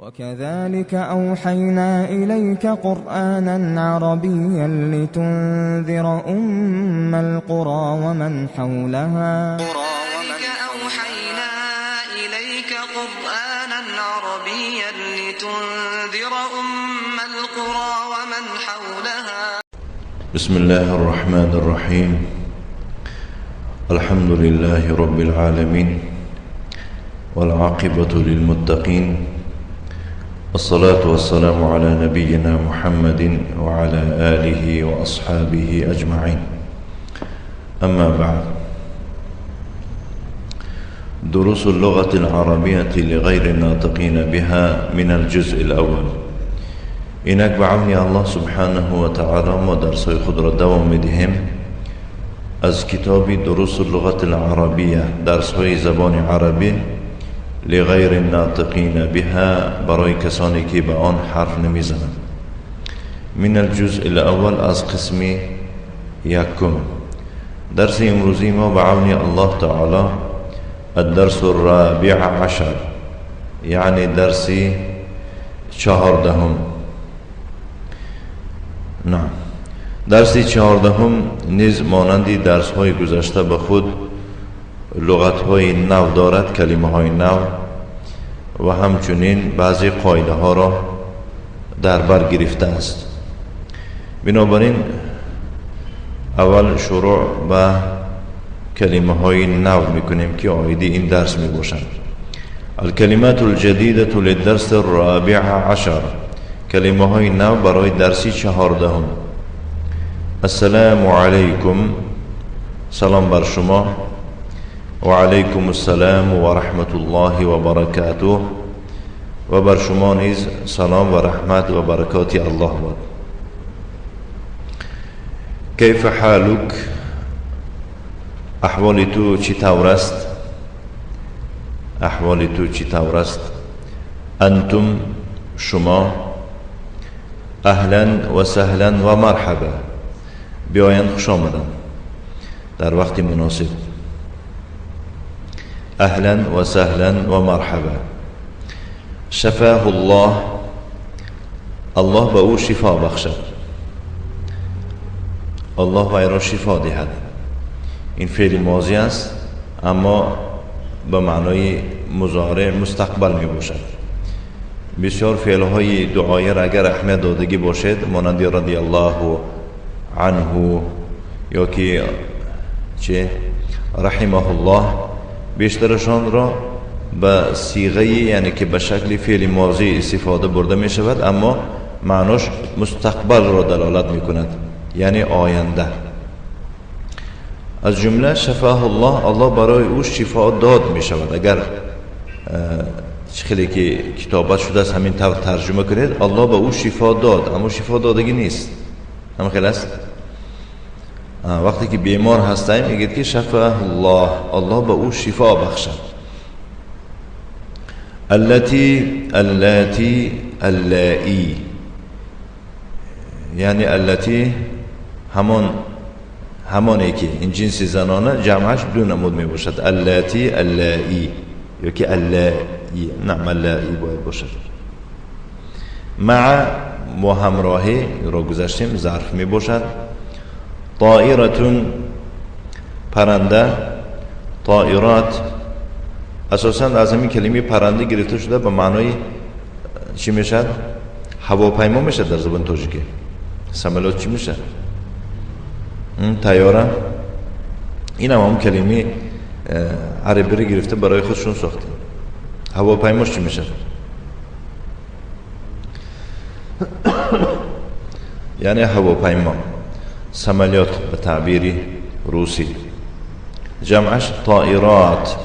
وكذلك أوحينا إليك قرآنا عربيا لتنذر أم القرى ومن حولها وكذلك أوحينا إليك قرآنا عربيا لتنذر أم القرى ومن حولها. بسم الله الرحمن الرحيم. الحمد لله رب العالمين والعاقبة للمتقين، الصلاة والسلام على نبينا محمد وعلى آله وأصحابه أجمعين. أما بعد، دروس اللغة العربية لغير الناطقين بها من الجزء الأول. اینک به عون الله سبحانه و تعالی ما درسای خود را دوام میدهیم از کتاب دروس اللغة العربیه، درسهای زبان عربی لغیر الناطقین بها، برای کسانی که به آن حرف نمیزنند. من الجزء الاول، از قسم یکم. درس امروزی ما به عون الله تعالی الدرس الرابع عشر، یعنی درس 14. نه، درس 14 نیز مانندی درس های گذشته به خود لغت های نو دارد، کلمه های نو، و همچنین بعضی قاعده ها را در بر گرفته است. بنابراین اول شروع به کلمه های نو میکنیم که آیدی این درس می باشند. الکلمات الجدیده للدرس الرابع عشر، کلمه های نو برای درسی 14. السلام علیکم، سلام بر شما. و علیکم السلام و رحمت الله و برکاته، و بر شما نیز سلام و رحمت و برکات الله باد. کیف حالک، احوال تو چطور است؟ احوال تو چطور است؟ انتم، شما. اهلا و سهلا و مرحبا، بیاین خوش آمدن در وقت مناسب. اهلا و سهلا و مرحبا. شفاه الله، الله به او شفا بخشد، الله وی را شفا دهد. این فعل ماضی است اما به معنای مضارع مستقبل می باشد. بسیار فعلهای دعایی را اگر اهمیت دادگی باشد، مانند رضی الله عنه یا که چه رحمه الله، بیشترشان را به صیغه، یعنی که به شکل فعل ماضی استفاده برده می شود، اما معناش مستقبل را دلالت می کند، یعنی آینده. از جمله شفاه الله، الله برای او شفا داد می شود. اگر خیلی که کتابت شده است همین طور ترجمه کنید، الله به او شفا داد، اما شفا دادگی نیست. هم خیلی است. وقتی که بیمار هستیم میگید که شفاه الله، الله به او شفا بخشد. اللاتی، اللایی، یعنی اللاتی همانی که این جنس زنانه جمعش دو نمود می باشد. اللاتی، اللایی، یا که اللایی، نعم اللایی باید باشد. مع و همراهی را گذاشتیم، ظرف می باشد. طائرتون، پرنده. طائرات اساساً از همین کلمه پرنده گرفته شده، به معنای چی میشد؟ هواپیما میشد در زبان تاجیکی. سملات چی میشه؟ طیاره. این هم کلمه عربی رو گرفته برای خودشون ساخته. هواپیماش چی میشه؟ یعنی هواپیما، سملیات به تعبیر روسی. جمعش طائرات.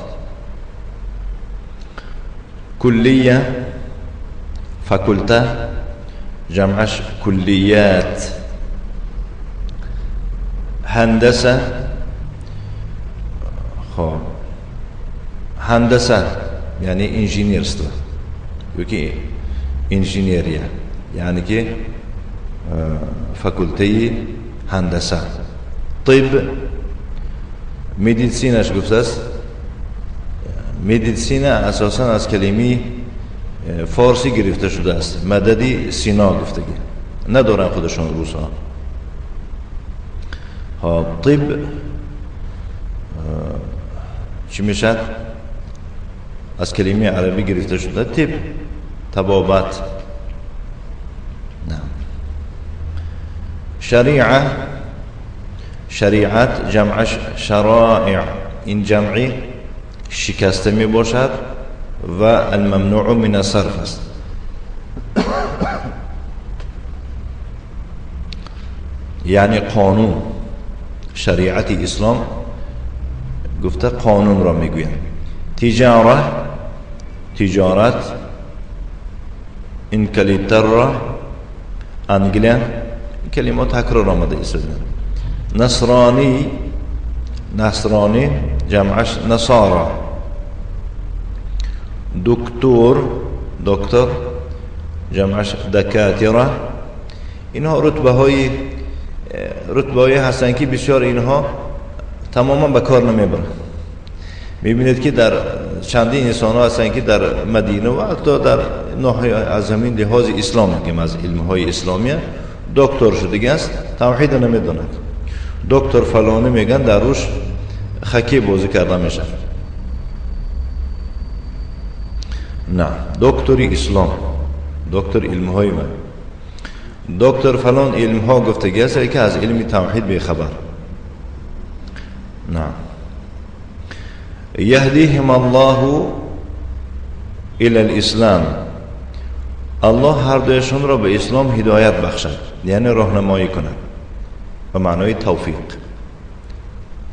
کلیه، فاکولته، جمعش کلیات. هندسه، خب هندسه یعنی انجینیرست، یکی انجینیریه، یعنی که فاکولته هندسه. طب، مدیسینش گفته است. مدیسینه اساسا از کلمه فارسی گرفته شده است، مددی سینا گفتگی ندارن خودشون روس ها. طب چی میشد؟ از کلمه عربی گرفته شده، طب طبابت. نه. شریعت جمعش شرائع، این جمعی شکسته می باشد و الممنوع من الصرف است. یعنی قانون، شریعت اسلام گفته قانون را میگوید. تجارت این کلیتر را انگلن کلمات تکرار آمده است. نصرانی جمعش نصارا. دکتر جمعش دکاتره. اینها رتبه های هستن که بسیار اینها تماما به کار نمیبرن. میبینید که در چندین انسان ها هستن که در مدینه و حتی در ناحیه از همین لحاظ اسلام که از علم های اسلامیه دکتر شده است، توحید نمیدونند. دکتر فلانی میگن در روش خکی بازی کرده میشه. نه، دکتری اسلام، دکتر علم های من، دکتر فلان علم ها گفتگی است که از علم توحید به خبر. نه. یهدیهم الله الى الاسلام، الله هر دویشون را به اسلام هدایت بخشد، یعنی راهنمایی کند به معنای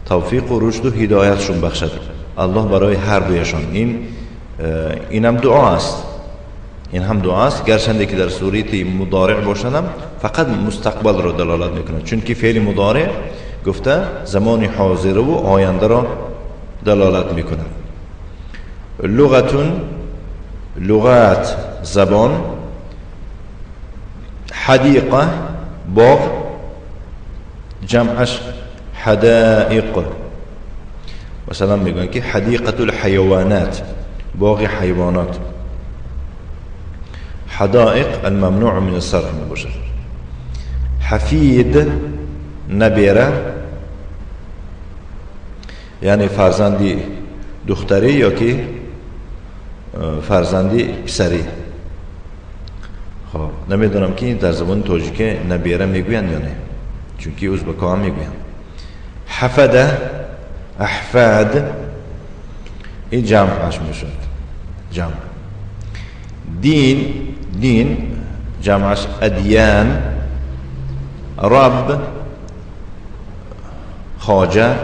توفیق و رشد و هدایتشون بخشد الله برای هر دویشون. این هم دعا است، این هم دعا است، گرچنده که در صورت مضارع باشدم فقط مستقبل را دلالت میکنه، چون که فعل مضارع گفته زمان حاضر و آینده را دلالت میکنه. لغت زبان، حدیقه باغ جمعش حدائق. مثلا میگن که حدیقه الحیوانات، باغ حیوانات. حدائق الممنوع من الصرف میباشد. حفید نبیره، یعنی فرزندی دختری یا که فرزندی پسری. خب نمیدونم که در زبان تاجیک نبیره میگوین یا نه، چون که ازبک‌ها هم میگوین. حفده احفاد، این جمعش میشد. جمع. دین جمعش ادیان. رب خواجه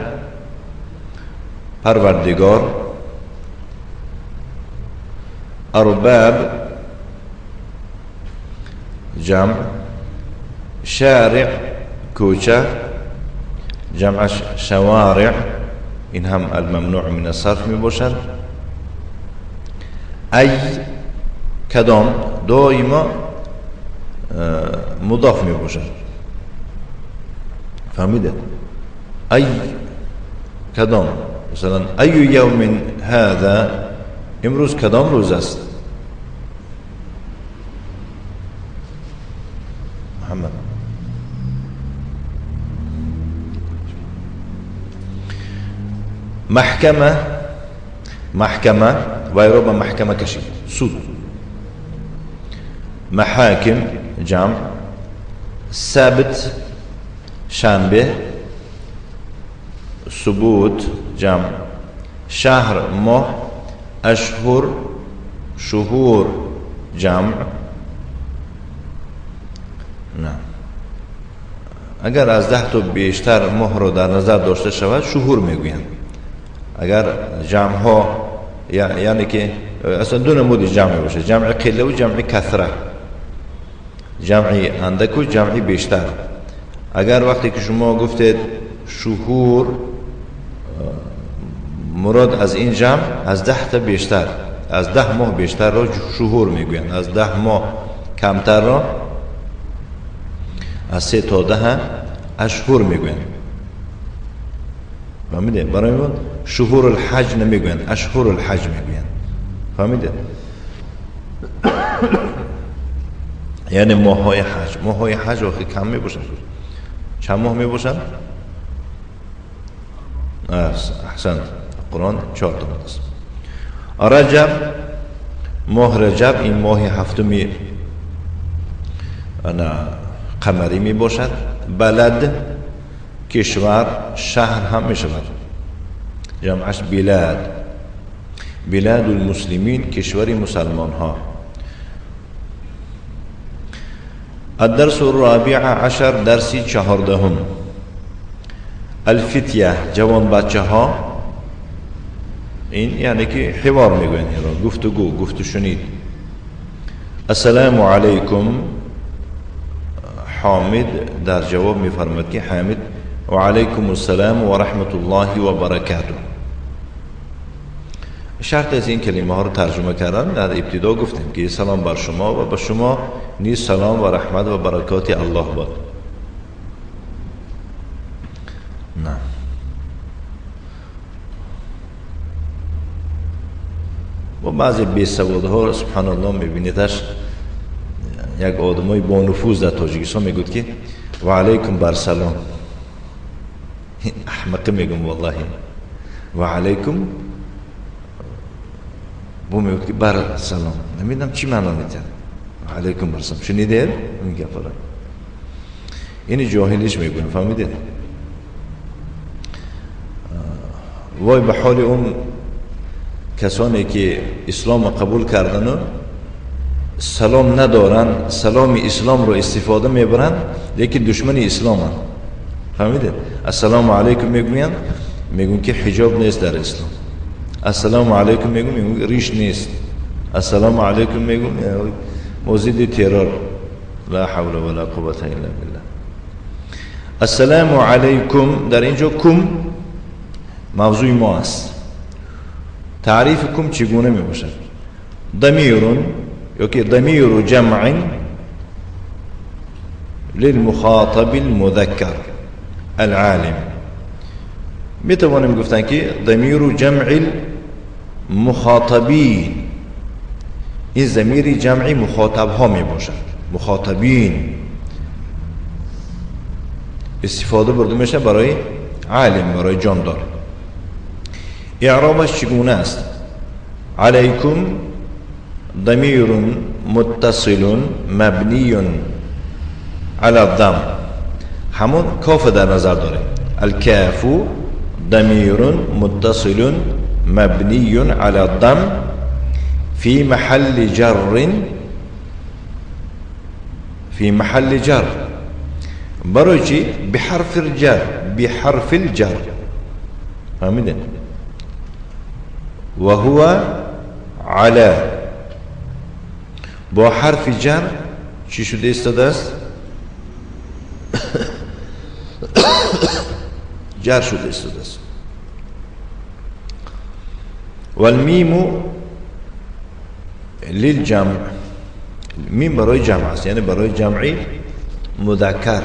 پروردگار. ارباب جمع. شارع کوچه جمعش شوارع، این هم الممنوع من الصرف می باشد. ای کدام دائما مضاف می باشد، فهمیده؟ ای کدام، مثلا ای یوم هذا، امروز کدام روز است؟ محمد. محکمه وایرو به محکمه کشید، سود. محاکم جمع. سبت شنبه. ثبوت جمع. شهر ماه. اشهر شهور جمع. نه، اگر از 10 تا بیشتر ماه رو در نظر داشته شود شهور میگویند. اگر جمع ها یعنی که اصلا دو نمود جمع باشه، جمع قله و جمع کثره، جمعی اندک و جمعی بیشتر. اگر وقتی که شما گفتید شهور مراد از این جمع از 10 تا بیشتر، از 10 ماه بیشتر را شهور میگویند، از 10 ماه کمتر را از 3 تا 10 اشهر میگویند. فهمیده؟ برای من شهور الحج نمیگویند، اشهر الحج میگویند. فهمیده؟ یعنی ماهای حج. ماهای حج وقتی کم می باشن. چند ماه می باشن؟ احسنت، قرآن 4 تا است. رجب، ماه رجب این ماه هفتمی قمری می باشد. بلد کشور، شهر هم می شود، جمعش بلاد. بلاد المسلمین، کشور مسلمان ها. الدرس الرابع عشر، درسی 14. الفتیه، جوان بچه ها. این یعنی که حوار میگوین، گفتگو، گفت شنید. السلام علیکم. حامد در جواب میفرماد که حامد و علیکم السلام و رحمت الله و برکاته. شرط از این کلمه ها رو ترجمه کردن در ابتدا گفتیم که سلام بر شما و به شما نیز سلام و رحمت و برکات الله باد. نه و بعضی بی‌سوادها سبحان الله میبینیدش یک آدمای با نفوذ در تاجیکستان میگوید که و علیکم بر سلام. احمقی میگم والله. و علیکم بو میگوید که بر سلام. نمیدونم چی معنا میده. و علیکم بر سلام. شنیدید؟ میگه فلان. این جاهلیش میگن، فهمیدید؟ وای به حال اون کسانی که اسلام قبول کردن و سلام ندارن، سلام اسلام رو استفاده میبرن، لیکن دشمن اسلام هستند. فهمیدید؟ السلام علیکم میگوین، میگن که حجاب نیست در اسلام. السلام علیکم میگن ریش نیست. السلام علیکم میگن موزید ترور. لا حول ولا قوة الا بالله. السلام علیکم در اینجا کم موضوع ما است. تعریف کم چگونه می باشد؟ ضمیر یا که ضمیر جمع للمخاطب المذکر العالم. می توانیم گفتن که ضمیر جمع المخاطبین، این ضمیر جمع مخاطب ها می باشد. مخاطبین استفاده برده میشه برای عالم، برای جاندار. اعرابش چگونه است؟ علیکم ضمیر متصل مبنی علی الضم. همون کاف در نظر داره. الکاف ضمیر متصل مبنی علی الضم فی محل جر، فی محل جر برای چی؟ بحرف الجر، بحرف الجر. فهمیدین؟ و هو علی، با حرف جر چی شده استاده است؟ جر شده استاده است. و المیم للجمع، میم برای جمع است، یعنی برای جمعی مذکر.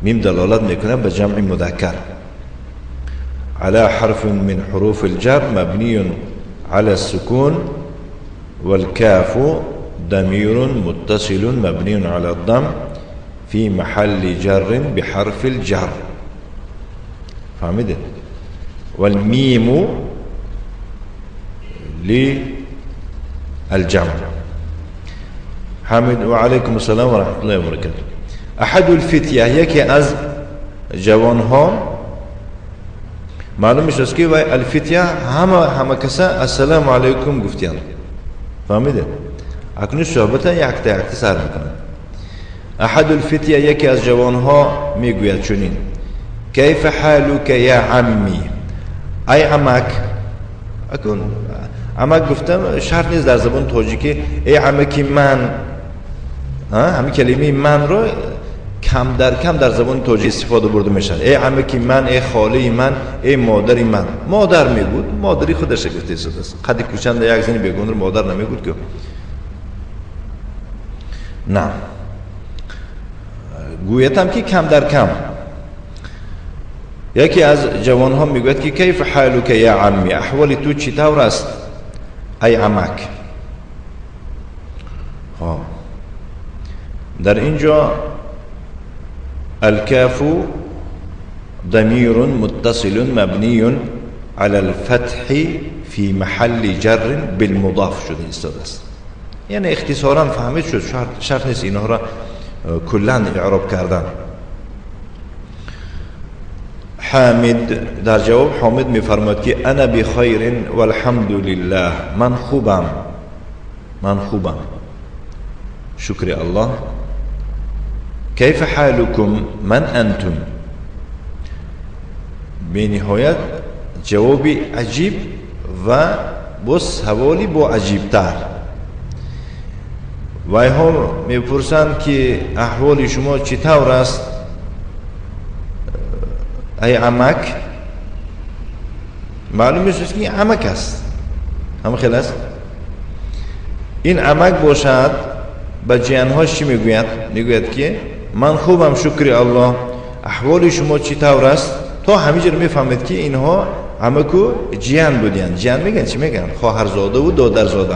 میم دلالت میکنه به جمع مذکر. على حرف من حروف الجر مبني على السكون، والكاف ضمير متصل مبني على الضم في محل جر بحرف الجر. فهمت؟ والميم للجمع. حمد وعليكم السلام ورحمة الله وبركاته. أحد الفتية یکی از جوانها معلوم میشه که وای الفتیه همه کسا السلام علیکم گفتیان. فهمیده؟ اکنون صحبت یک تا یک سر میکنه. احد الفتیه یکی از جوانها میگوید چنین: کیف حالک یا عمی؟ ای عمک. اکن عمک گفتم شرط نیست در زبان تاجیکی ای عمکی من. همین کلمه من رو کم در زبان تاجیک استفاده برده میشن. ای عمکی من، ای خاله من، ای مادری من. مادر میگود، مادری خودش گفته است. قد کوچند یک زنی بگون رو مادر نمیگود که. نه. گویتم که کم در کم. یکی از جوانها میگوید که کیف حالک یا عمی؟ احوال تو چطور است ای عمک؟ در اینجا الكاف ضمیر متصل مبنی على الفتح في محل جر بالمضاف شده ایستاده است. یعنی اختصارا فهمید شد، شرط نیست اینها را کلا اعراب کردن. حامد در جواب حامد میفرماید که انا بخیر والحمد لله، من خوبم شکر الله. کیف حالکم، من انتم. به نهایت جوابی عجیب و بس حوالی با عجیب تر. و هم میپرسند که احوال شما چطور است ای عمک؟ معلوم است که این عمک است، هم خیلی است. این عمک باشد به جیانهاش چی میگوید؟ میگوید که من خوبم شکر الله، احوال شما چطور است؟ تا همینجور میفهمید که اینها عمکو جیان بودین. جیان میگن چی میگن؟ خواهرزاده و دادرزاده.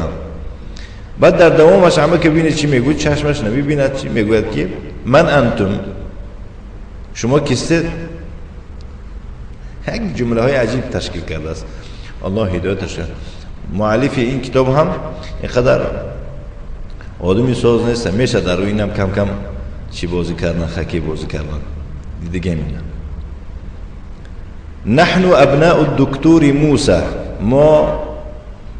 بعد در دوامش عمک بینه چی میگوید؟ چشمش نمیبیند چی میگوید که من انتم، شما کیستید؟ یک جمله های عجیب تشکیل کرده است. الله هدایتش کنه. مؤلف این کتاب هم اینقدر آدمی ساز نیست، میشه در روی اینم کم کم چی بازی کردن، خکی بازی کردن دیگه میگن. نحن ابناء الدکتور موسی، ما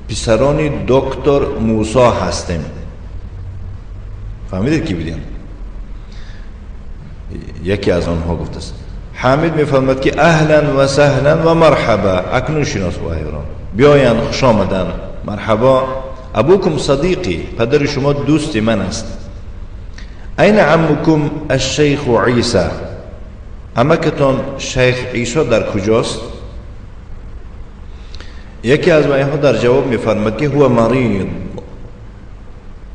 پسران دکتر موسی هستیم. فهمیدید کی بودین؟ یکی از آنها گفته است. حامد میفرماید که اهلا و سهلا و مرحبا، اکنون شناس و ایران، بیاین، خوش آمدن، مرحبا. ابوکم صدیقی، پدر شما دوست من است. این عمکم الشیخ عیسی، عمکتان شیخ عیسی در کجاست؟ یکی از اینها در جواب میفرماید که هو مريض،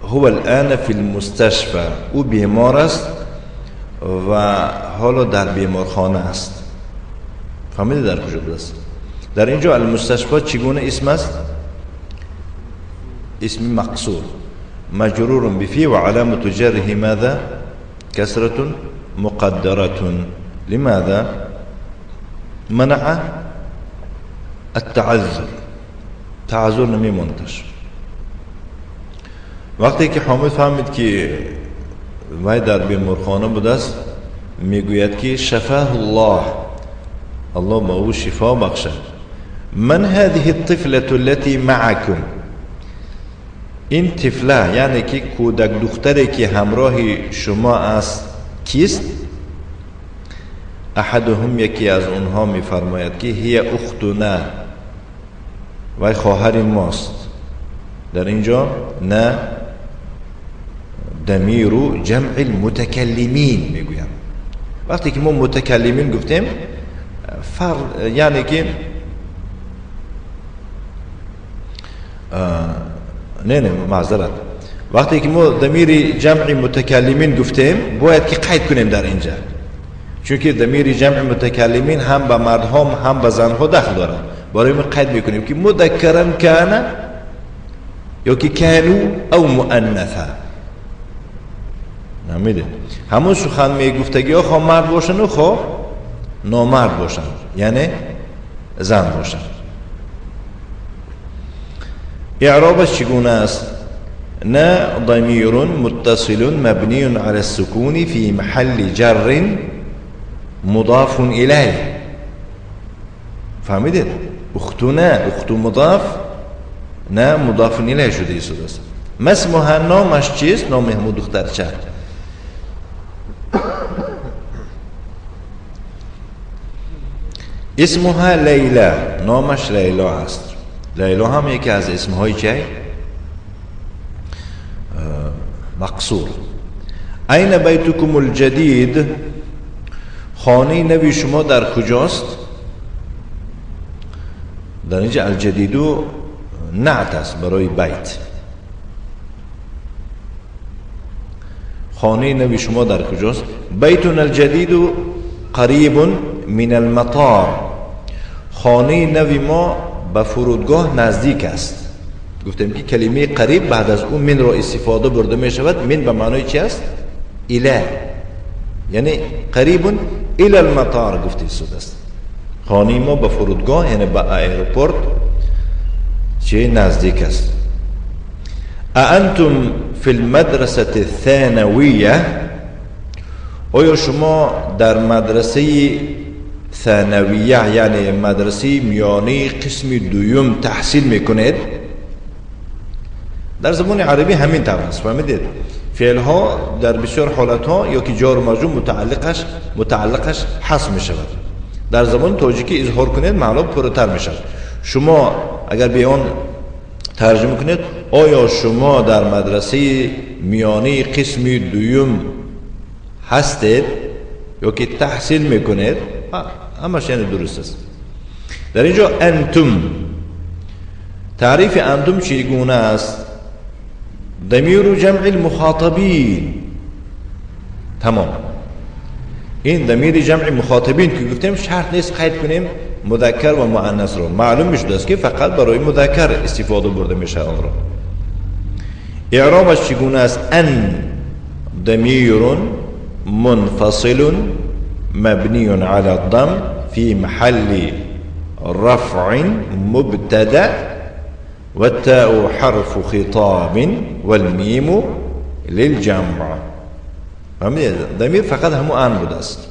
هو الان فی المستشفى، او بیمار است و حالا در بیمارخانه است. فهمیدید در کجا است؟ در اینجا المستشفى چگونه اسم است؟ اسم مقصور مجرور بفی و علامت جره ماذا؟ کسرة مقدرة. لماذا؟ منع التعذر، تعذر نمیماندش. وقتی که حامد فهمید که وای در بیمارخانه بوده است، میگوید که شفاه الله، الله با او شفا بخشد. من هذه الطفلة التي معكم، این طفله یعنی که کودک دختری که همراه شما است کیست؟ احدهم، یکی از اونها میفرماید که هی اختنا، وای خواهر ماست. در اینجا نه ضمیر جمع المتکلمین میگویم. وقتی که ما متکلمین گفتیم یعنی که نه معذرت، وقتی که ما ضمیر جمع متکلمین گفتیم باید که قید کنیم در اینجا، چون که ضمیر جمع متکلمین هم به مردها هم به زنها دخل داره. برای ما قید میکنیم که مذکرا کان یا که کانو او مؤنثا. نمیده همون سخن میگفتگی ها خواه مرد باشن و خواه نامرد باشن، یعنی زن باشن. اعرابش چگونه است؟ نه ضمیر متصل مبنی على السکون في محل جر مضاف الیه. فهمیدید؟ اختنا، اختو مضاف، نه مضاف الیه شده ایستاده است. ما اسمها، نامش چیست؟ نام همون دخترچه. اسمها لیلا، نامش لیلا است. لیلا هم یکی از اسمهای چه؟ مقصور. این بیتکم الجدید، خانه نوی شما در کجاست؟ در اینجا الجدیدو نعت است برای بیت. خانه نوی شما در کجاست؟ بیتون الجدید قریب من المطار، خانه نوی ما به فرودگاه نزدیک است. گفتیم که کلمه قریب بعد از اون من را استفاده برده می شود. من به معنای چی است؟ اله، یعنی قریب الی المطار گفته شده است. خانه ما به فرودگاه یعنی به ایروپورت چه نزدیک است. اانتم فی المدرسه الثانویه، آیا شما در مدرسه ثانویه یعنی مدرسه میانی قسم دوم تحصیل میکنید؟ در زبان عربی همین طور است. فهمیدید؟ فعل ها در بسیار حالت ها یا که جار و مجرور متعلقش حذف می شود. در زبان تاجیکی اظهار کنید معنا پرتر می شود. شما اگر به آن ترجمه کنید آیا شما در مدرسه میانی قسم دوم هستید یا که تحصیل میکنید؟ همش یعنی درست است. در اینجا انتم، تعریف انتم چگونه است؟ ضمیر جمع المخاطبین. تمام، این ضمیر جمع مخاطبین که گفتیم شرط نیست قید کنیم مذکر و مؤنث رو. معلوم میشد است که فقط برای مذکر استفاده برده میشه آن را. اعرابش چگونه است؟ ان ضمیر منفصل مبنی علی الضم في محل رفع مبتدأ والتاء حرف خطاب والميم للجمع. فهمید؟ ضمیر فقط همو ان بوده است.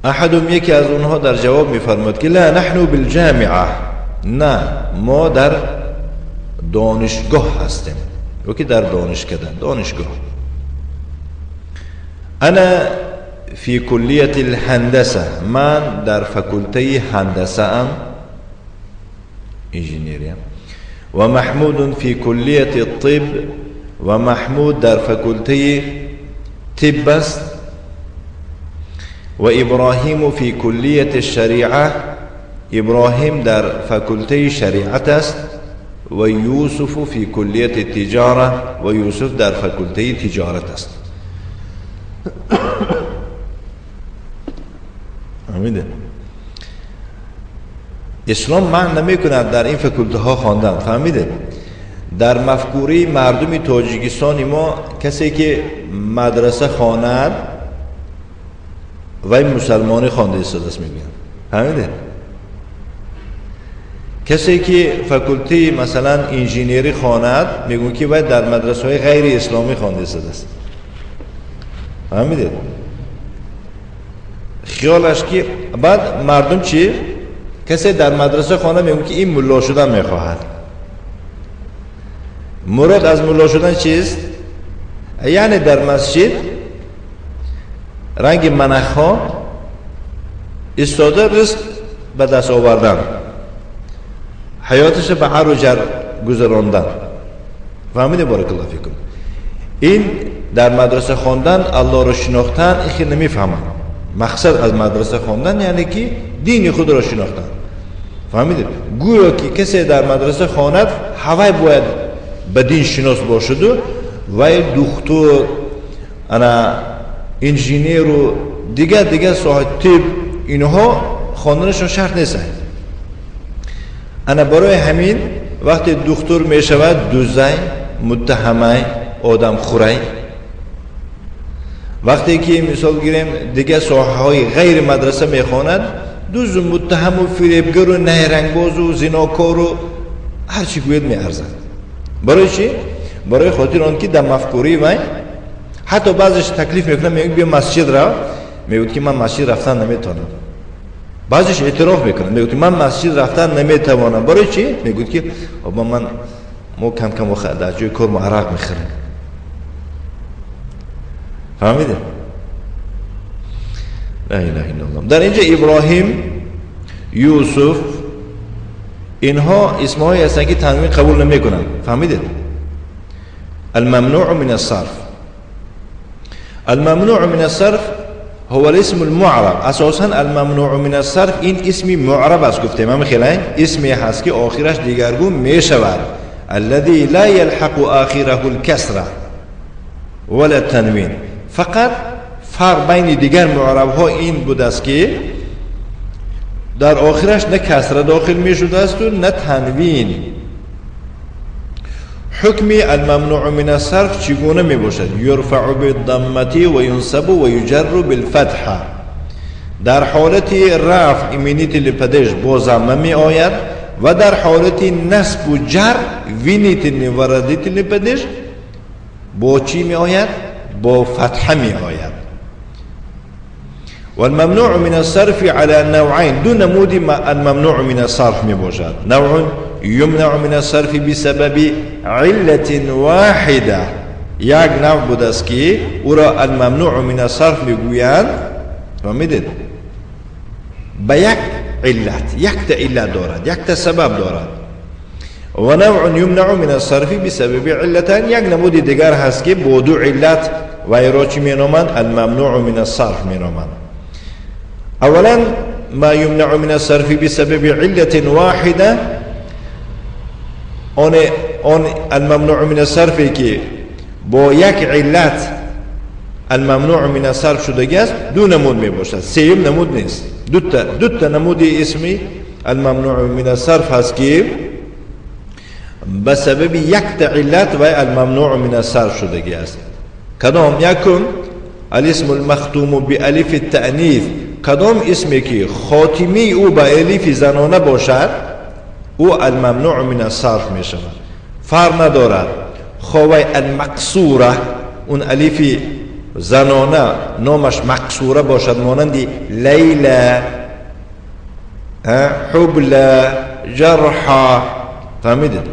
احدهم یکی از اونها در جواب میفرماد که لا نحن بالجامعه، نه ما در دانشگاه هستیم یا که در دانشگاه. انا في كلية الهندسة، من در فکلته هندسه ام انجینیری. و محمود في كلية الطب، و محمود در فکلته طب است. و ابراهیم في كلية الشریعه، ابراهیم در فکلته شریعت است. و یوسف في كلية التجاره، و یوسف در فکلته تجارت است. فهمیده؟ اسلام معنی نمی کند در این فکلته ها خواندن. فهمیده؟ در مفکوره مردم تاجیکستان ما کسی که مدرسه خواند و مسلمانی خوانده است میگن. فهمیده؟ کسی که فکلته مثلا انجینیری خواند میگن که باید در مدرسه های غیر اسلامی خوانده است. فهمیده؟ خیالش که بعد مردم چی؟ کسی در مدرسه خانه میگه که این ملا شدن میخواهد. مراد از ملا شدن چیست؟ یعنی در مسجد رنگ منخها استاده رزق به دست آوردن، حیاتش به هر و جر گذراندن. فهمیده؟ بارک الله فیکم. این در مدرسه خواندن الله رو شناختن این خیلی نمیفهمن. مقصد از مدرسه خواندن یعنی که دین خود را شناختن. فهمیدید؟ گویا که کسی در مدرسه خواند هوای باید به دین شناس باشد و دکتر، انا انجینیر و دیگر صاحب طب اینها خواندنشون شرط نیست. انا برای همین وقتی دکتر می شود دوزای، متهمه، آدم خوری. وقتی که مثال گیریم دیگه ساحه‌های غیر مدرسه میخواند دوز و متهم و فریبگر و نیرنگباز و زناکار و هر چی گوید میارزد. برای چی؟ برای خاطر آن که در مفکوری وای حتی بعضش تکلیف میکنه میگه بیا مسجد را، میگه که من مسجد رفتن نمیتونم. بعضش اعتراف میکنه میگه که من مسجد رفتن نمیتوانم. برای چی؟ میگه که ما کم کم در جای کار ما عرق میخوریم. فهمیده؟ لا اله الا الله. در اینجا ابراهیم، یوسف اینها اسمهایی هستند که تنوین قبول نمی کنن. فهمیده؟ الممنوع من الصرف. الممنوع من الصرف هو الاسم المعرب. اساسا الممنوع من الصرف این اسمی معرب است. گفتیم هم خیلی اسمی هست که آخرش دیگرگون می شود. الذي لا يلحق آخره الكسره ولا التنوین. فقط فرق بین دیگر معرب ها این بود است که در آخرش نه کسره داخل می شده است و نه تنوین. حکم الممنوع من الصرف چگونه می باشد؟ یرفع بالضمه و ینصب و یجر بالفتحه. در حالت رفع ایمنیت لپدش با ضمه می آید و در حالت نصب و جر وینیت نوردیت لپدش با چی می آید؟ با فتحه می آید. والممنوع من الصرف على نوعين. دو نمودی الممنوع من الصرف می باشد. نوع یمنع من الصرف بسبب علة واحده. یک نوع بود است که او را الممنوع من الصرف می گویند. فهمیدید؟ به یک علت، یک تا علت دارد، یک تا سبب دارد. و نوع یمنع من الصرف بسبب علتان. یک نمودی دیگر هست که با دو علت و ایرا چی می نامند؟ الممنوع من الصرف می نامند. اولا ما يمنع من الصرف بسبب علة واحدة. آن الممنوع من الصرف که با یک علت الممنوع من الصرف شده است دو نمود می باشد، سیم نمود نیست. دو تا نمود اسمی الممنوع من الصرف هست که بسبب یک تا علت و الممنوع من الصرف شده است. کدام؟ یکم الاسم المختوم بألف التأنیث. کدام اسمی که خاتمی او با الف زنانه باشد او الممنوع من الصرف می شود. فرق ندارد خواه المقصوره اون الف زنانه نامش مقصوره باشد، مانندی لیلا، حبلا، جرحا. فهمیدید؟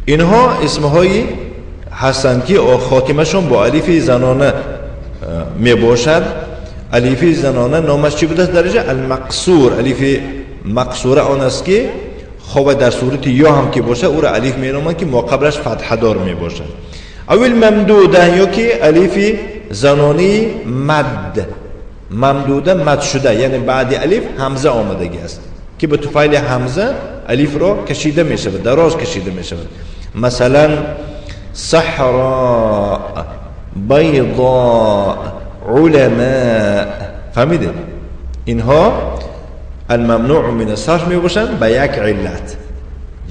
اینها اسمهایی هستند که خاتمشون با الف زنانه می باشد. الف زنانه نامش چی بوده درجه؟ المقصور. الف مقصوره آن است که خواه در صورت یا هم که باشه او را الف می نامند که ما قبلش فتحه دار می باشد. اول ممدوده یا که الف زنانی مد، ممدوده مد شده، یعنی بعد الف همزه آمدگی است که به طفیل همزه الف را کشیده می شود، دراز کشیده می شود. مثلا صحراء، بیضاء، علماء. فهمیدید؟ اینها الممنوع من الصرف می باشند به یک علت.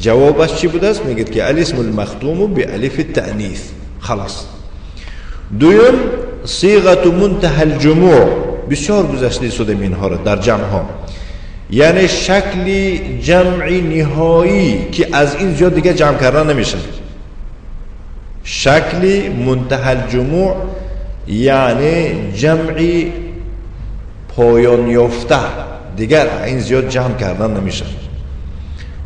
جوابش چی بوده است؟ میگید که الاسم المختوم بألف التأنیث. خلاص. دویم صیغه منتهى الجموع. بسیار گذشته شده اینها را در جمع ها، یعنی شکل جمع نهایی که از این زیاد دیگه جمع کردن نمیشه. شکل منتهى الجموع یعنی جمعی پایان یافته، دیگر این زیاد جمع کردن نمیشه.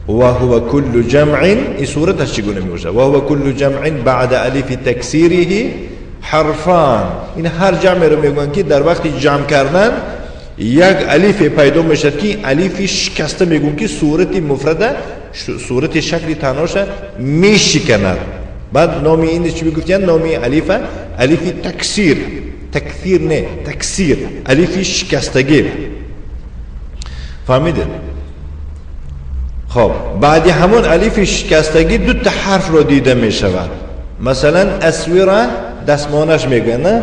و هو كل جمع، این صورتش چگونه میشه؟ و هو كل جمع بعد الف تکسیره حرفان. این هر جمع رو میگن که در وقت جمع کردن یک الف پیدا میشه که الف شکسته میگن که صورت مفرده، صورت شکل تناش میشکند. بعد نامی این چی میگفتن؟ نامی الف، الف تکسیر، تکثیر نه تکسیر، الف شکستگی. فهمیدید؟ خب بعد همون الف شکستگی دو تا حرف رو دیده می شود. مثلا اسوره دستمانش میگن، نه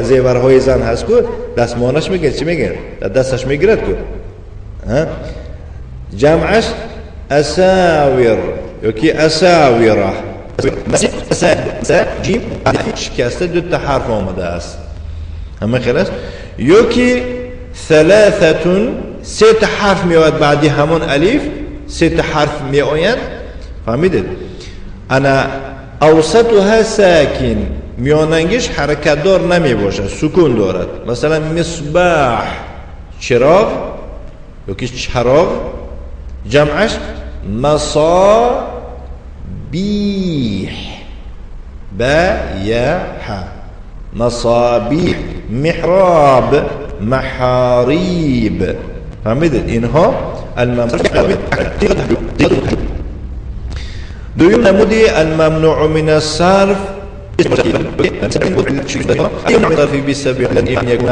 زیورهای زن هست که دستمانش میگن، چی میگن؟ دستش میگیرد که جمعش اساور یا که اساوره. جیم شکسته دو تا حرف آمده است. همه خلاص. یا که ثلاثتون سه تا حرف میاد بعدی همون الف، سه تا حرف می آیند. فهمیدید؟ انا اوسطها ساکن، میاننگش حرکت دار نمی باشد، سکون دارد. مثلا مصباح چراغ یا که چراغ جمعش مصابیح با یا ح، مصابیح. محراب محاریب. فهمیدید؟ اینها دویم نمودی الممنوع من الصرف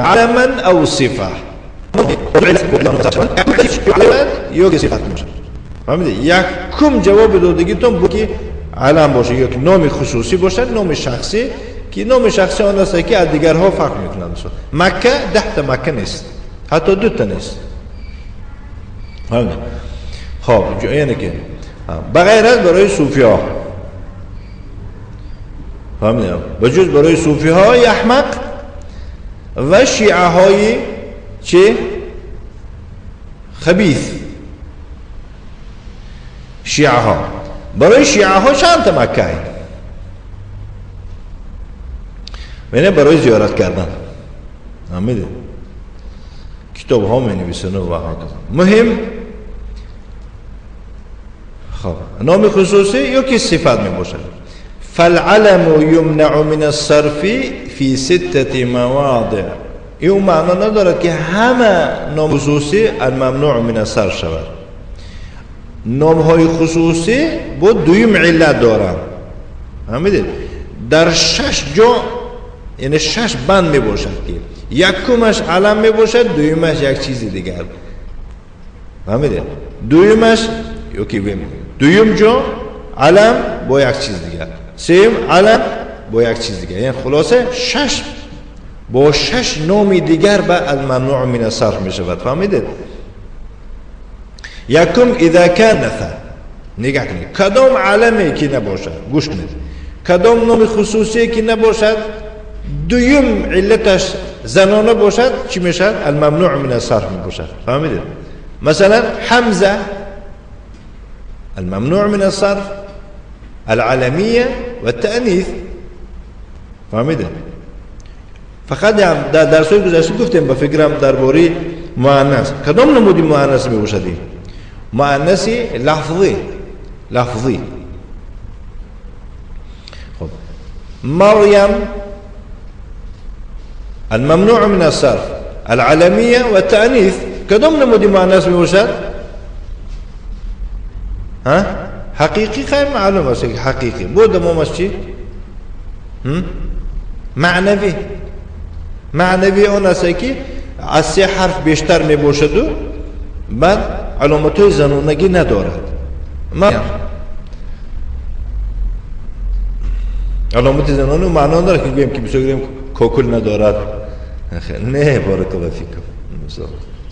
علما او صفه. فهمیدید؟ یک کم جواب دادگیتون بود که علم باشه، یک نام خصوصی باشه، نام شخصی که نام شخصی آن است که از دیگرها فرق میکنند. مکه 10 تا مکه نیست، حتی 2 تا نیست، خب یعنی که بغیر از برای صوفی ها فهمیدم بجز برای صوفی های احمق و شیعه های چه خبیث. شیعه ها برای شیعه ها چند تا مکه هست یعنی برای زیارت کردن فهمیدید کتاب ها می نویسن و مهم. خب نام خصوصی یا که صفت می باشد. فالعلم یمنع من الصرف فی 6 مواضع. این معنا ندارد که همه نام خصوصی الممنوع من الصرف شود. نام های خصوصی بود دویم علت دارند فهمیدید در 6 جا یعنی 6 بند می باشد که یکمش علم می باشد دویمش یک چیزی دیگر فهمیدید دویمش دویم جا علم با یک چیز دیگر سیم علم با یک چیز دیگر یعنی خلاصه 6 با 6 نام دیگر به الممنوع من الصرف می شود فهمیدید. یکم اذا کان نثر نگاه کنید کدام علمی که نباشد گوش کنید کدام نام خصوصی که نباشد دویم علتش زنانه باشد چی میشد الممنوع من الصرف می باشد فهمیدید. مثلا حمزه الممنوع من الصرف العلمية والتأنيث فهمیدید. فقط در درس‌های گذشته گفتیم با فکرم درباره مؤنث کدام نمودی مؤنث می باشد مؤنثی لفظی خب مريم الممنوع من الصرف العلمية والتأنيث کدام نمودی مؤنث می باشد ها حقیقی خیلی معلوم است که حقیقی بود مامش چی معنوی اون است که از 3 حرف بیشتر می باشد و بعد علامت زنونگی ندارد. علامت زنانه معنا داره که بگیم که بسیاریم کوکل ندارد نه بارک الله فیکم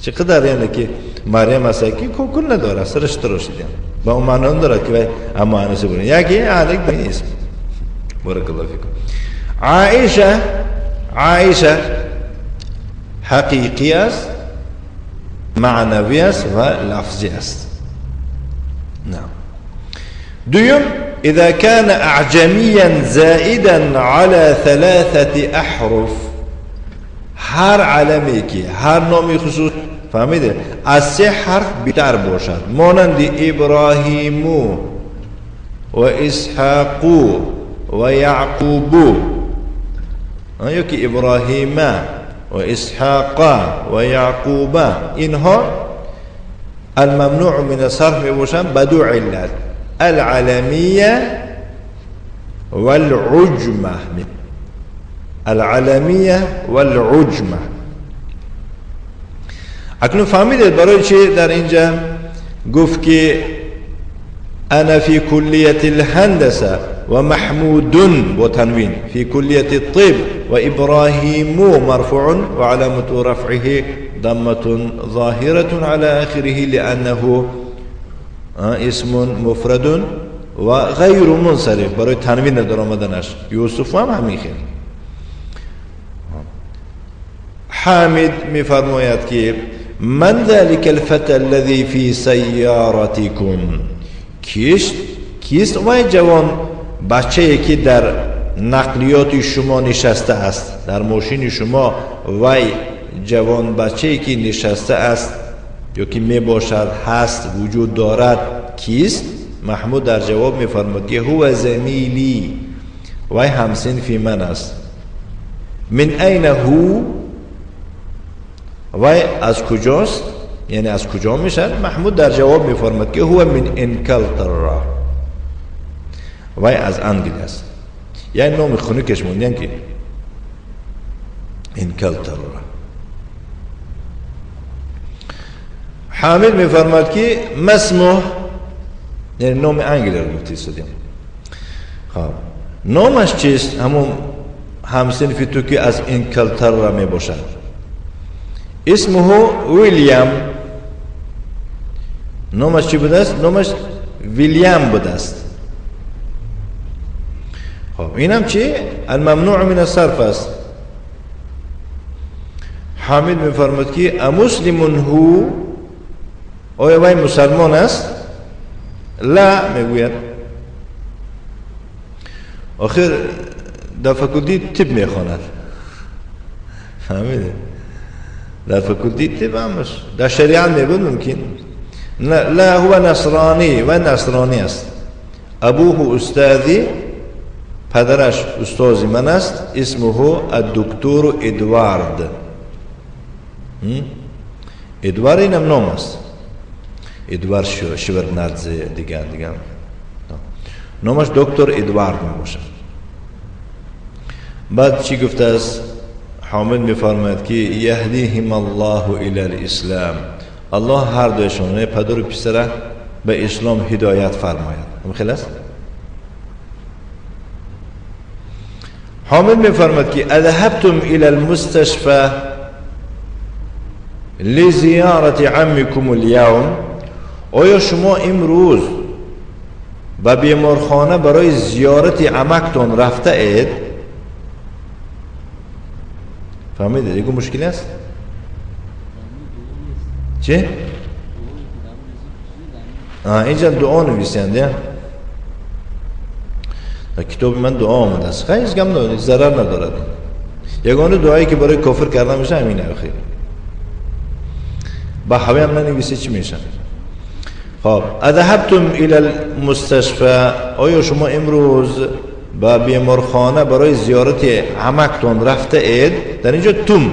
چقدر یعنی که مریم است که کوکل ندارد سرش تراشیدن با اون معنا داره که اما انسه بودن یکی علک به اسم بارک الله فیکم. عایشه حقیقی است معنوی است و لفظی است. نعم. دوم اذا كان اعجميا زائدا على 3 احرف هر علمی که هر نامی خصوص فهمیده از 3 حرف بیشتر باشد مانند ابراهیم و اسحاق و یعقوب یا که ابراهیم و اسحاق و یعقوب اینها الممنوع من الصرف می باشند بدو علت العلمیه والعجمه العلمیه والعجمه. اکنون فهمیدید برای چی در اینجا گفت که انا فی کلیت الهندسه و محمود با تنوین فی کلیت الطب و ابراهیم مرفوع و علامت رفعه ضمه ظاهره على آخره لانه اسم مفرد و غیر منصرف برای تنوین در آمدنش. یوسف هم همین خیلی. حامد میفرماید که من ذلك الفتى الذي في سيارتكم کیست وای جوان بچه‌ای که در نقلیات شما نشسته است در ماشین شما وای جوان بچه‌ای که نشسته است یا که می باشد هست وجود دارد کیست؟ محمود در جواب میفرماید که هو زمیلی وای همسنفی من است. من این هو وای از کجاست یعنی از کجا میشد؟ محمود در جواب میفرماید که هو من انکلترا وای از انگل است یعنی نام خونکش موندن که انکلترا. حامد میفرماید که مسموح یعنی نام انگل رو گفتی سدیم. خب نامش چیست؟ همون همسنفی تو که از انکلترا میباشد. اسمه ویلیام نامش چی بوده است؟ نامش ویلیام بوده است. خب اینم چی؟ الممنوع من الصرف است. حامد میفرمود که امسلم هو، آیا وی مسلمان است؟ لا میگوید. آخر در فکلتی طب میخواند، فهمیده؟ در فکلتی طب همش در شریعت میگوید ممکن. لا هو نصرانی و نصرانی است. ابوه استاذی، پدرش استاذی من است. اسمه الدکتور ادوارد. ادوارد اینم نام است. ادوارد شورنردز دیگه نامش دکتر ادوارد می باشد. بعد چی گفته است؟ حامد می فرماید که یهدیهم الله الی الاسلام، الله هر دویشون پدر و پسر به اسلام هدایت فرماید. خلاص حامد می فرماید که اذهبتم الی المستشفى لزیارت عمکم اليوم، آیا شما امروز به بیمارخانه برای زیارت عمکتون رفته اید؟ فهمیده؟ دیگه مشکلی است؟ چه؟ اینجا دعا نویسنده در کتاب من دعا آمده است. خیلی هیچ گم نداره، ضرر ندارد. یگانه دعایی که برای کافر کردن میشه همینه. خیلی با حوی هم ننویسه چی میشه؟ خب اذهبتم الى المستشفى، آیا شما امروز به بیمارخانه برای زیارت عمکتون رفته اید؟ در اینجا تم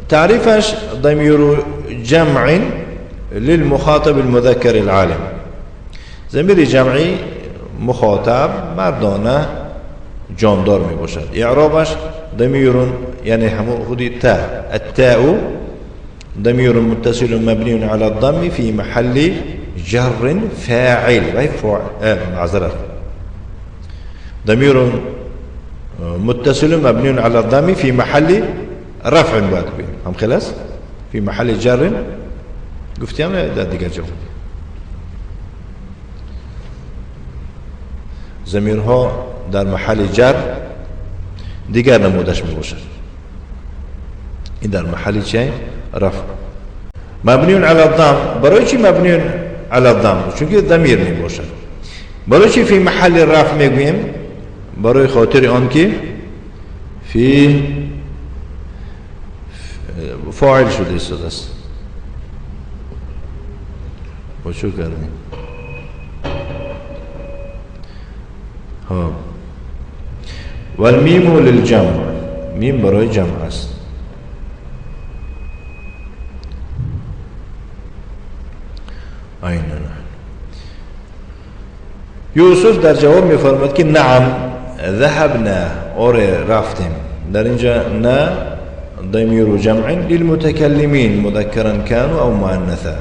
تعریفش ضمیر جمع للمخاطب المذكر العالم. ضمیر جمعی مخاطب مردانه جاندار می باشد. اعرابش ضمیر یعنی همون خودی تا، التاء ضمیر متصل مبنی على الضم في محل جر فاعل. معذرة، ضمیر متصل مبني على الضم في محل رفع باید. هم خلاص في محل جر گفتیم در دیگر جا. ضمیرها در محل جر دیگر نمودش می باشد. این در محل چه؟ رفع. مبنی على الضم، برای چی مبنی على الضم؟ چون که ضمیر می باشد. برای چی فی محل رفع میگوییم؟ برای خاطر آن که فی فاعل شده است. با چو کردیم؟ والمیم للجمع، میم برای جمع است. اینه یوسف در جواب میفرماد که نعم ذهبنا، آره رفتیم. در اینجا نه ضمیر جمع للمتكلمين مذكرا كانوا او مؤنثا.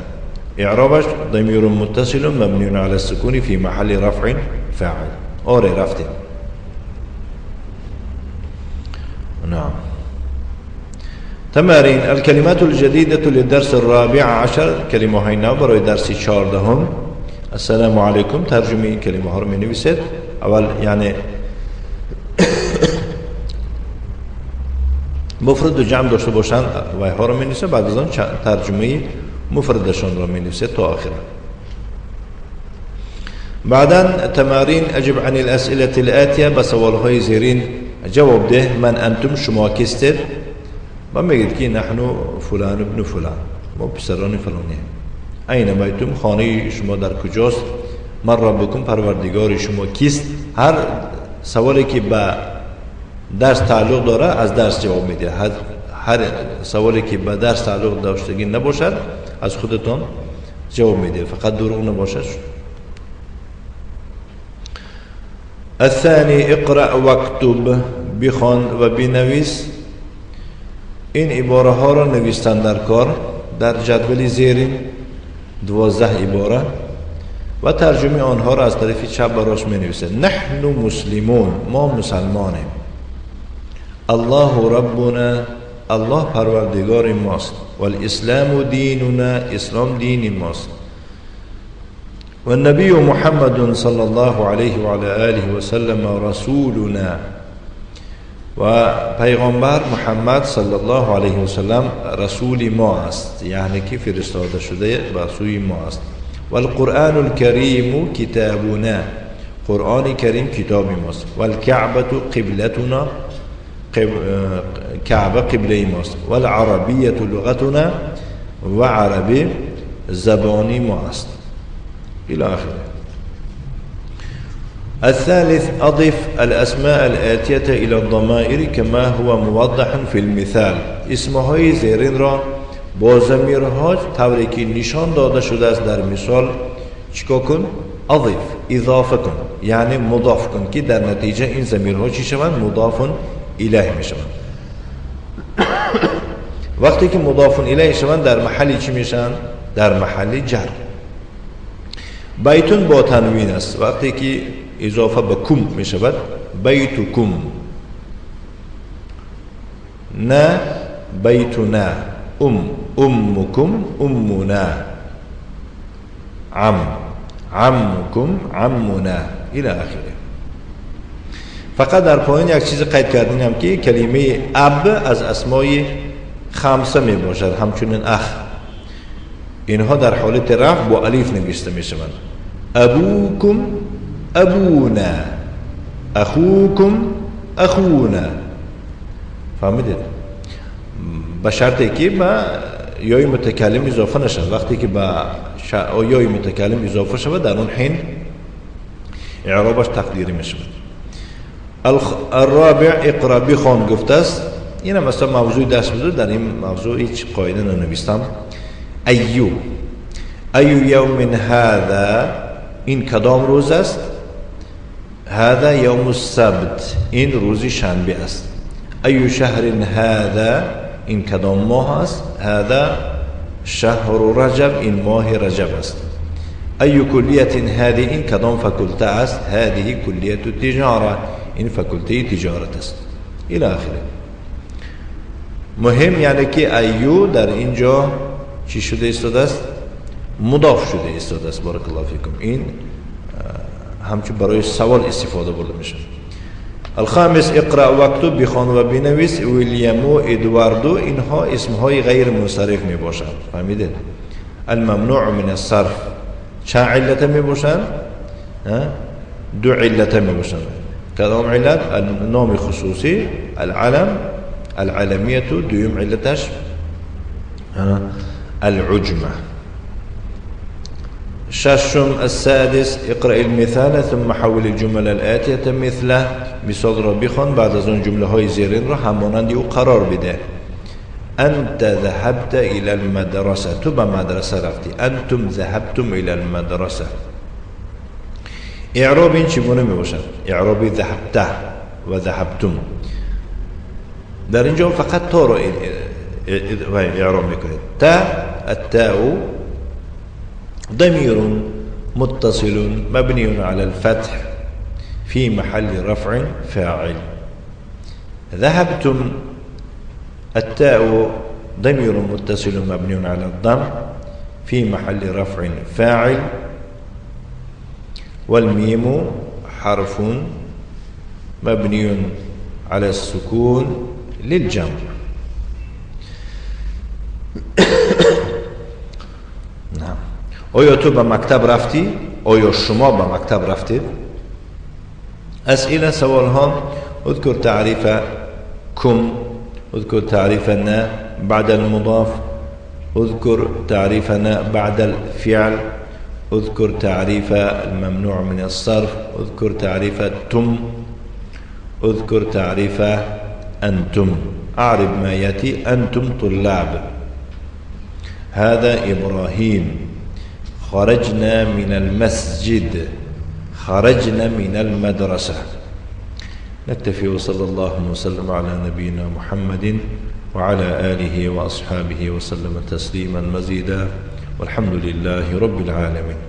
اعرابش ضمیر متصل مبني على السكون في محل رفع فاعل. آره رفتیم. نعم. تمارين الكلمات الجديدة للدرس الرابع عشر، كلمة هاي نو برای درس 14. السلام عليكم، ترجمه این کلمه ها رو می نویسید. اول یعنی مفرد و جمع داشته باشند و ها رو می نویسید، بعد از آن ترجمه مفردشان رو می نویسید تا آخر. بعدا تمارين اجب عن الاسئله الاتيه، به سوال های زیرین جواب ده. من انتم، شما کیستید؟ و میگید که نحن فلان ابن فلان، ما پسران فلانی. این بیتم، خانه شما در کجاست؟ من ربکم، پروردگار شما کیست؟ هر سوالی که به درس تعلق داره از درس جواب میده. هر سوالی که به درس تعلق داشتگی نباشد از خودتان جواب میده، فقط دروغ نباشد. الثاني اقرأ واكتب، بخوان و بنویس. این عباره ها را نوشتن در کار در جدول زیرین 12 عباره و ترجمه آنها را از طرف چپ براش می نویسه. نحن مسلمون، ما مسلمانیم. الله ربنا، الله پروردگار ماست. والاسلام دیننا، اسلام دین ماست. والنبي محمد صلى الله عليه وعلى آله وسلم رسولنا، و پیغمبر محمد صلی الله علیه و سلم رسول ما است، یعنی که فرستاده شده رسول ما است. والقرآن الكريم كتابنا، قرآن کریم کتاب ماست. والکعبة قبلتنا، کعبه قبله ماست. والعربیة لغتنا، و عربی زبانی ما است. إلى آخره. الثالث أضف الأسماء الآتية إلى الضمائر كما هو موضح في المثال. اسمهای زیرین را با ضمیرها طوری که نشان داده شده است در مثال چیکار کن؟ اضف، اضافه کن، یعنی مضاف کن که در نتیجه این ضمیرها چی شوند؟ مضاف الیه می شوند. وقتی که مضاف الیه شوند در محل چی میشن؟ در محل جر. بیتون با تنوین است، وقتی که اضافه به کم می شود بیتکم، نه بیتنا، امکم امنا، عمکم عمنا الى آخره. فقط در پایین یک چیز قید کردیم که کلمه اب از اسمای خمسه می باشد، همچنین اخ. اینها در حالت رفع با الف نوشته می شوند. ابوکم ابونا، اخوکم اخونا. فهمیدید؟ به شرطی که با یای متکلم اضافه نشد. وقتی که با یای متکلم اضافه شود در اون حین اعرابش تقدیری می شود. الرابع اقرا بخوان گفته است. این مثلا موضوع دست بزرگ، در این موضوع هیچ قاعده ننویستم. ایو یوم هذا، این کدام روز است؟ هذا یوم السبت، این روز شنبه است. ایو شهر هذا، این کدام ماه است؟ هذا شهر رجب، این ماه رجب است. ایو کلیت هذه، این کدام فکلته است؟ هذه کلیت تجاره، این فکلته تجارت است. الى آخره. مهم یعنی که ایو در اینجا چی شده ایستاده است؟ مضاف شده ایستاده است. بارک الله فیکم. این همچون برای سوال استفاده برده میشه. الخامس اقرا و اکتب، بخوان و بنویس. ویلیام و ادواردو، اینها اسمهای غیر منصرف می باشند. فهمیدید؟ الممنوع من الصرف چند علت می باشند؟ دو علت می باشند. کدام علت؟ النام خصوصی، العلم، العلمیه. دویم علتش العجمه. ششم السادس اقرأ المثال ثم حول الجمل الآتية مثله. مثال را بخوان، بعد از اون جمله های زیرین را همانند او قرار بده. انت ذهبت الى المدرسه، تو به مدرسه رفتی. انتم ذهبتم الى المدرسه. اعراب این چگونه می باشد؟ اعراب ذهبته و ذهبتم. در اینجا فقط تا را اعراب میکنید. تا، التاء ضمير متصل مبني على الفتح في محل رفع فاعل. ذهبتم، التاء ضمير متصل مبني على الضم في محل رفع فاعل. والميم حرف مبني على السكون للجمع. نعم. آیا تو به مکتب رفتی؟ آیا شما به مکتب رفتید؟ اسئله، سوال ها. اذكر تعريف كم، اذكر تعريف نا بعد المضاف، اذكر تعريف نا بعد الفعل، اذكر تعريف الممنوع من الصرف، اذكر تعريف تم، اذكر تعريف أنتم. أعرب ما يأتي. أنتم طلاب. هذا إبراهيم. خرجنا من المسجد، خرجنا من المدرسة. نكتفي، وصلى الله وسلم على نبينا محمد وعلى آله وأصحابه وسلم تسليما مزيدا، والحمد لله رب العالمين.